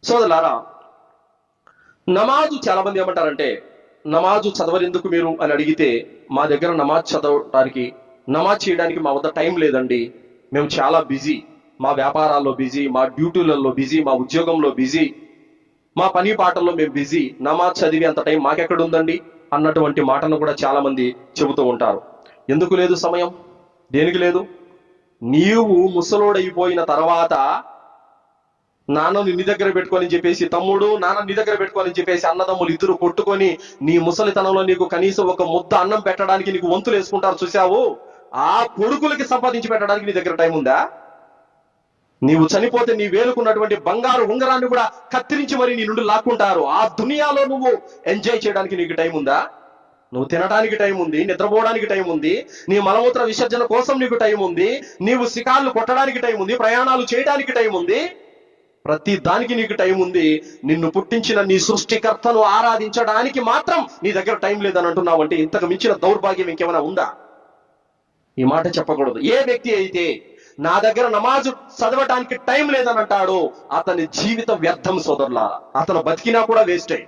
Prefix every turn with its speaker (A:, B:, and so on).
A: సోదరులారా, నమాజు చాలా మంది ఏమంటారంటే, నమాజు చదవరెందుకు మీరు అని అడిగితే, మా దగ్గర నమాజ్ చదవడానికి, నమాజ్ చేయడానికి మా వద్ద టైం లేదండి, మేము చాలా బిజీ, మా వ్యాపారాల్లో బిజీ, మా డ్యూటీలలో బిజీ, మా ఉద్యోగంలో బిజీ, మా పని పాటల్లో మేము బిజీ, నమాజ్ చదివి అంత టైం మాకెక్కడ ఉందండి అన్నటువంటి మాటను కూడా చాలా మంది చెబుతూ ఉంటారు. ఎందుకు లేదు సమయం? దేనికి లేదు? నీవు ముసలోడైపోయిన తర్వాత నాన్నని నీ దగ్గర పెట్టుకొని చెప్పేసి, తమ్ముడు నాన్న నీ దగ్గర పెట్టుకొని చెప్పేసి అన్నదమ్ములు ఇద్దరు కొట్టుకొని నీ ముసలితనంలో నీకు కనీసం ఒక ముద్ద అన్నం పెట్టడానికి నీకు వంతులు వేసుకుంటారు చూసావు, ఆ కొడుకులకి సంపాదించి పెట్టడానికి నీ దగ్గర టైం ఉందా? నీవు చనిపోతే నీ వేలుకున్నటువంటి బంగారు ఉంగరాన్ని కూడా కత్తిరించి మరి నీ నుండి లాక్కుంటారు. ఆ దునియాలో నువ్వు ఎంజాయ్ చేయడానికి నీకు టైం ఉందా? నువ్వు తినడానికి టైం ఉంది, నిద్రపోవడానికి టైం ఉంది, నీ మలమూత్ర విసర్జన కోసం నీకు టైం ఉంది, నీవు శిఖార్లు కొట్టడానికి టైం ఉంది, ప్రయాణాలు చేయడానికి టైం ఉంది, ప్రతి దానికి నీకు టైం ఉంది. నిన్ను పుట్టించిన నీ సృష్టికర్తను ఆరాధించడానికి మాత్రం నీ దగ్గర టైం లేదని అంటున్నావు అంటే ఇంతకు మించిన దౌర్భాగ్యం ఇంకేమైనా ఉందా? ఈ మాట చెప్పకూడదు. ఏ వ్యక్తి అయితే నా దగ్గర నమాజు చదవటానికి టైం లేదని అంటాడో అతని జీవితం వ్యర్థం సోదరులారా, అతను బతికినా కూడా వేస్టే.